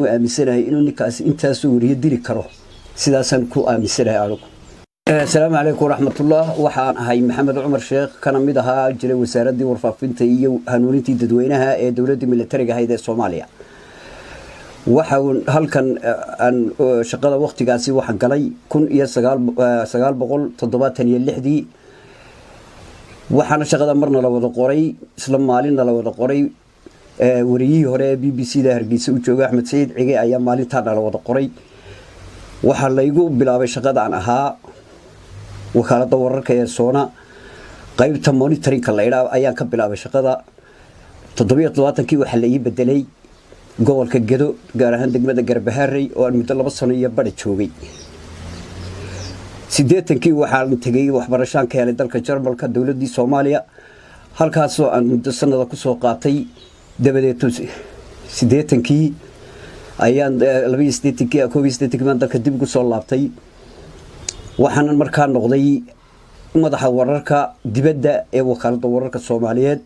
aaminsanahay inuu ninkaas intaas uu wariyo diri karo sidaasan ku aaminsanahay anigu. Assalaamu alaykum waraxmatullah. waxaan ahay Maxamed Cumar Sheekh kana mid ahaa jiray wasaaradii warfaafinta iyo hanuunintii dadweynaha ee dawladda militariga ahayd ee Soomaaliya. waxaan halkan aan shaqada waqtigaasi waxaan galay 1976 waxaana shaqada marna la wada qoray isla maalinna la wada qoray wariyihii hore ee BBC-da Hargeysa u jooga Axmed Sayid Cige ayaa maalintan la wada qoray. waxa la igu bilaabay shaqada aan ahaa wakaaladda wararka ee Soona qaybta monitoring-ka la yiraahdo ayaan ka bilaabay shaqada 77kii waxa la ii bedelay gobolka Gedo gaar ahaan degmada Garbaharey oo aan muddo 2 sano iyo badh joogay. 80kii waxaan tagay waxbarashaan ka helay dalka Jarmalka dawladda Soomaaliya halkaas oo aan muddo sanada ku soo qaatay. dabadeed 80kii ayaan 82kii baan dalka dib ugu soo laabtay. waxaan markaa noqday madaxa wararka dibadda ee wakaaladda wararka Soomaaliyeed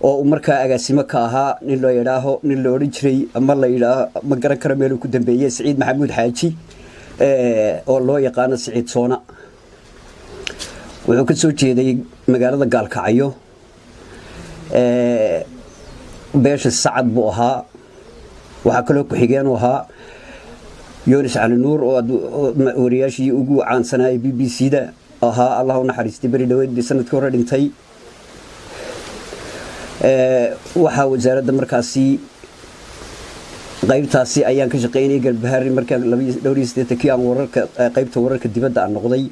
oo markaa agaasimo ka ahaa nin loo yiraahdo nin loo oran jiray ama la yiraahdo ma garan karo meel uu ku dambeeyay Saciid Maxamuud Xaaji oo loo yaqaan Saciid Soona. wuxuu ka soo jeeday magaalada Gaalkacyo beesha Sacad buu ahaa. waxa kale oo ku xigeen ahaa Yunus Ali Nuur oo wariyaashii ugu caansanaa BBC-da ahaa Allah u naxariistay bari dhaweyd sanadkii hore dhintay. waxa wasaaradda markaasi qaybtaasi ayaan ka shaqeynay Garbaharey markaa 82kii aan wararka qaybta wararka dibadda aan noqday.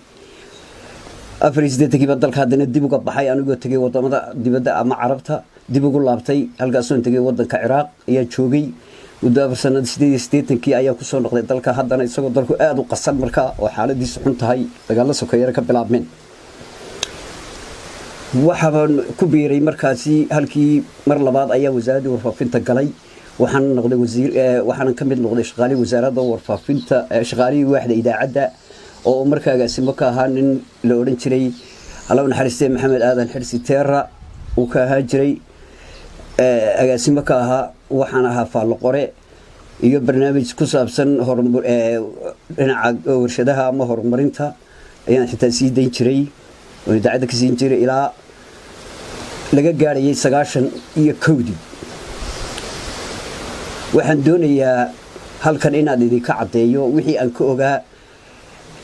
84kii baan dalka hadana dib uga baxay anigoo tagay wadamada dibadda ama Carabta dib ugu laabtay halkaas oo tagay wadanka Ciraaq ayaa joogay. muddo sanad 88kii ayaan ku soo noqday dalka hadana isagoo dalku aad u qasan markaa oo xaaladiisu xun tahay dagaal sokeeye ka bilaabmeen. waxaan ku biiray markaasi halkii mar labaad ayaa wasaaradda warfaafinta galay. waxaan noqday wasiir waxaan ka mid noqday shaqaale wasaaradda warfaafinta shaqaalihii waaxda idaacadda oo markaa agaasimo ka ahaa nin la oran jiray Allah u naxariistay Maxamed Aadan Xirsi Teera uu ka ahaa jiray agaasimo ka ahaa. waxaan ahaa faalo qore iyo barnaamij ku saabsan dhinaca warshadaha ama horumarinta ayaan xitaa sii dayn jiray oo idaacadda ka siin jiray ilaa laga gaarayay 91. waxaan doonayaa halkan inaad idinka cadeeyo wixii aan ka ogaa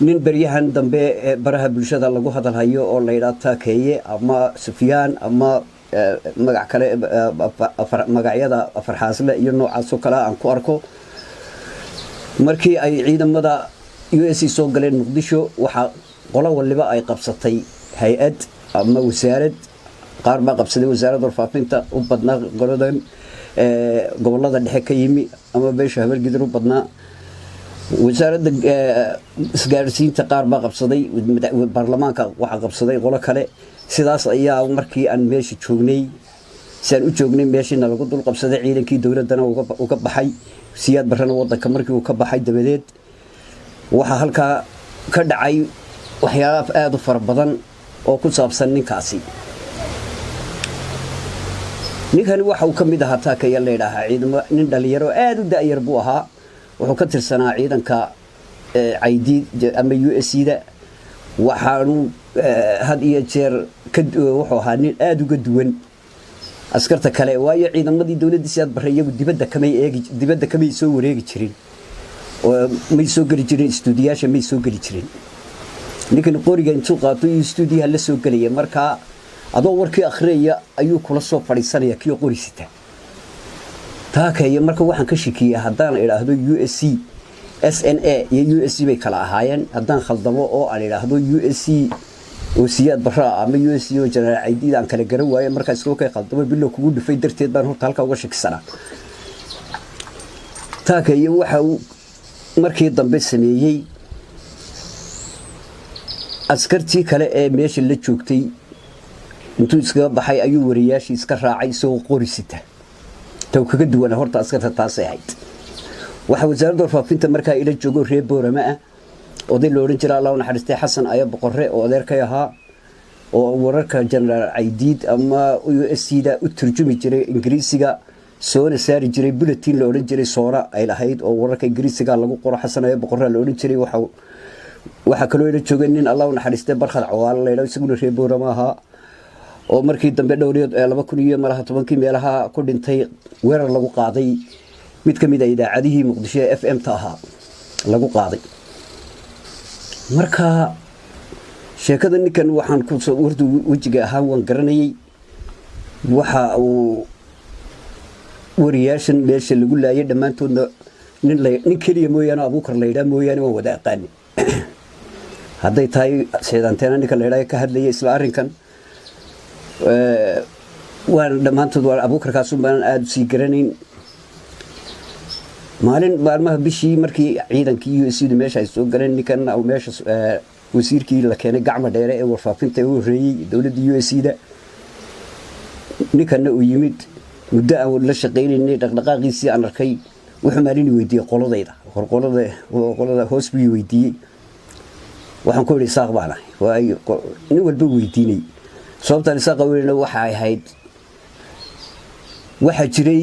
nin baryahan dambe baraha bulshada lagu hadalhayo oo la yiraahdo Taakeeye ama Sufyaan ama magac kale magacyada Farxaasle iyo noocaas oo kale aan ku arko. markii ay ciidamada US soo galeen Muqdisho waxa qolo waliba ay qabsatay hay'ad ama wasaarad. qaar baa qabsaday wasaaradda warfaafinta u badnaa qoladan gobolada dhexe ka yimi ama beesha Habargidir u badnaa. wasaaradda isgaarsiinta qaar baa qabsaday baarlamaanka waxa qabsaday qolo kale. sidaas ayaa markii aan meesha joognay saan u joognay meeshina lagu dul qabsaday ciidankii dawladana uga baxay siyaad barana wadanka markii uu ka baxay dabadeed waxa halka ka dhacay waxyaabo aad u fara badan oo ku saabsan ninkaasi. ninkani waxa uu ka mid ahaa Taakeeye la yiraahdo ciidamo nin dhalinyaro aad u daayar buu ahaa. wuxuu ka tirsanaa ciidanka ID ama USC-da. waxaanu had iyo jeer wuxuu ahaa nin aad uga duwan askarta kale waayo ciidamadii dawladda siyaad barre iyagu dibadda kamay soo wareegi jirin oo may soo gali jirin stuudiyaasha may soo gali jirin. ninkan qoriga intuu qaato stuudiyaha la soo galaya markaa adoo warkii akhriya ayuu kula soo fadhiisanaya kii qorisita. Taakeeye marka waxaan ka shakiyay haddaan iraahdo USC SNA iyo USC bay kala ahaayeen haddaan khaldamo oo aan iraahdo USC oo siyaad barra ama USC oo General ID aan kala garan waayo markaas oo ka khaldamo bilow kugu dhufay darteed baan horta halka uga shakisanaa. Taakeeye waxa uu markii dambe sameeyay askartii kale ee meesha la joogtay intuu iska baxay ayuu wariyaashii iska raacay soo qorisita. taw kaga duwan horta askarta taas ahayd. waxa wasaaradda warfaafinta markaa ila joogo reer Boorama ah oo la oran jiray Allah u naxariistay Xasan Aya Boqorre oo adeerkay ahaa oo wararka General ID ama USC-da u turjumi jiray Ingiriisiga soona saari jiray bulletin la oran jiray soora ay lahayd oo wararka ingiriisiga lagu qoro xasanayo boqorra la oran jiray waxa kaloo ila joogay nin Allah u naxariistay barxad cawaal la yiraahdo isaguna reer Boorama ahaa oo markii dambe dhowriyood 2010 meelaha ku dhintay weerar lagu qaaday mid kamid ah idaacadihii Muqdisho FM ta ahaa lagu qaaday marka sheekada ninkan waxaan ku soo wardu wajiga ahaan waan garanayay waxa uu wariyaashan meesha lagu laayay dhamaantoodna nin kaliya mooyaan Abuukar Leeyda mooyaan waa wada aqaan haday tahay seedanteena ninka Leeyda ka hadlayay isla arinkan waan dhamaantood waa Abuukar kaas baan aad si garanayn maalin maalmaha bishii markii ciidankii USD meesha ay soo galeen ninkan oo meesha wasiirkii la keenay gacmo dheere ee warfaafinta uu horeeyay dawladda USD ninkan uu yimid muddo aan la shaqeynay dhaqdhaqaaqiisii aan arkay wuxuu maalin weydiiyay qolada hoos buu weydiiyay waxaan ku yiri saaq baana waa nin walba weydiinay sababta saaq weeyna waxa ay ahayd waxa jiray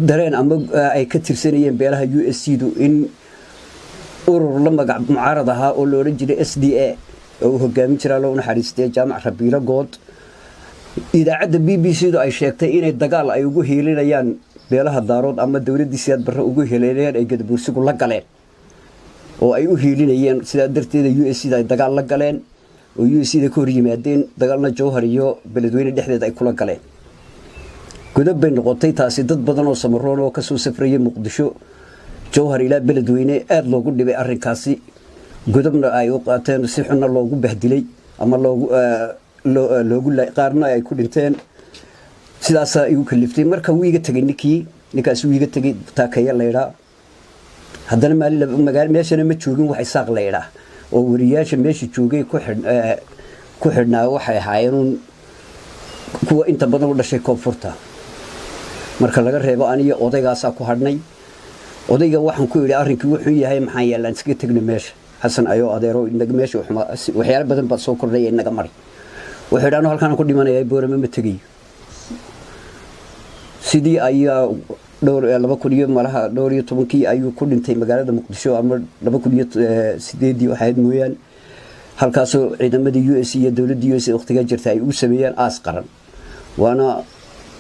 dareen ama ay ka tirsanayeen beelaha USD in urur la magac mucaarad ahaa oo loo oran jiray SDA oo hogaamin jiray loo naxariistay jaamac Rabiila Good idaacada BBC ay sheegtay inay dagaal ay ugu heelinayaan beelaha daarood ama dawladda siyaad barra ugu heelinayaan ay gadabuursigu la galeen oo ay u heelinayeen sida darteeda USD ay dagaal la galeen oo USD ka hor yimaadeen dagaalna Jowhar iyo beledweyne dhexdeeda ay kula galeen godab bay noqotay taasi dad badan oo samaroon oo ka soo safrayay Muqdisho Jowhar ila beledweyne aad loogu dhibay arrinkaasi godabna ay u qaateen si xun loogu bahdilay ama loogu qaarna ay ku dhinteen sidaas ay u kaliftay marka wiiga tagay ninkaas wiiga tagay taakaya Leeyda haddana magaal meeshana ma joogin wax isaaq Leeyda oo wariyaasha meesha joogay ku xidhnaa waxay ahaayeen kuwa inta badan u dhashay koonfurta marka laga reebo aniga odaygaas ku hadhnay odayga waxaan ku yiri arrinkii wuxuu yahay maxaa yeelan iska tagna meesha xasan ayo adeero inaga meesha waxyaalo badan baa soo kordhay inaga mari wuxuu dhaano halkaan ku dhimanayay Boorama ma tagay sidii ayaa dhowr 2010 ayuu ku dhintay magaalada Muqdisho ama 2008 waxaad mooyaan halkaas oo ciidamadii US iyo dawladda US waqtiga jirtay ay u sameeyeen aas qaran waana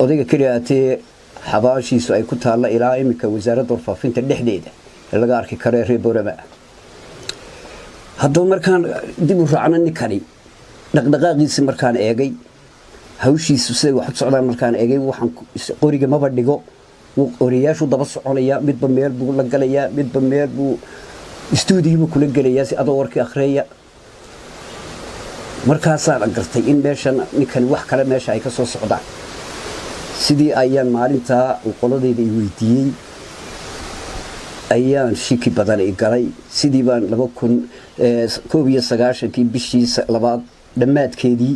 odayga kaliyaatee xabaashiisu ay ku taala ilaa imika wasaaradda warfaafinta dhexdeeda laga arki karo reer Boorama haddii markaan dib u raacno ninkani dhaqdhaqaaqiisa markaan eegay hawshiisu sida wax u socdaan markaan eegay waxaan qoriga maba dhigo wariyaashu daba soconaya midba meel buu la galaya midba meel buu stuudiyo kula galaya si adoo warkii akhriya markaasaan gartay in meeshan ninkan wax kale meesha ay ka soo socdaan sidii ayaan maalinta qoladeyda ay weydiiyay ayaan shiki badan ay galay sidii baan 2019 bishii labaad dhamaadkeedii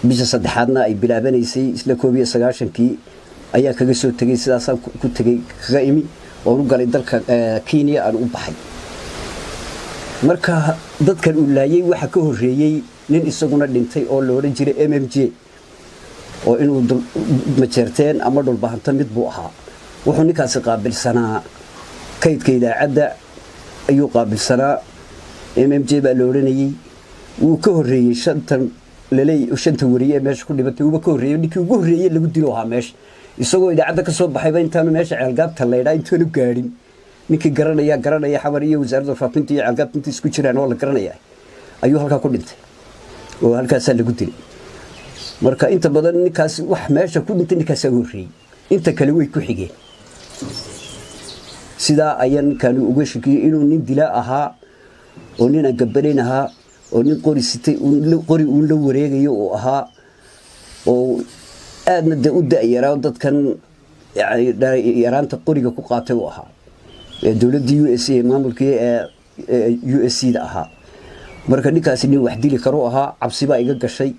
bisha saddexaadna ay bilaabanaysay isla 2019 ayaa kaga soo tagay sidaas ku tagay kaga imi oo u galay dalka Kenya aan u baxay marka dadkan uu laayay waxa ka horeeyay nin isaguna dhintay oo loo oran jiray MMJ oo inuu majeerteen ama dhul bahanta mid buu ahaa wuxuu ninkaas qaabilsanaa kaydka idaacada ayuu qaabilsanaa MMJ baa loo oranayay uu ka horeeyay shanta wariye meesha ku dhibatay uu ka horeeyay ninkii ugu horeeyay lagu dilo ahaa meesha isagoo idaacada ka soo baxay intaanu meesha ceelgaabta Leeyda intaanu gaarin ninkii garanaya xabar iyo wasaaradda warfaafinta iyo ceelgaabta isku jiraan oo la garanaya ayuu halka ku dhintay oo halkaas lagu dilay marka inta badan ninkaas wax meesha ku dhintay ninkaas horeeyay inta kale way ku xigeen sida ayaan kan uga shaqeeyay inuu nin dila ahaa oo nin gabareyn ahaa oo nin qori uu la wareegayo oo ahaa oo aadna u daayiraad dadkan yaraanta qoriga ku qaatay oo ahaa dawladda US maamulkii USC da ahaa marka ninkaas nin wax dili karo ahaa cabsi baa iga gashay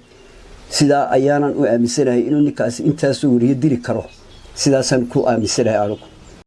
sida ayaanan u aaminsanahay inuu ninkaas intaas wariye dili karo sidaasan ku aaminsanahay anigu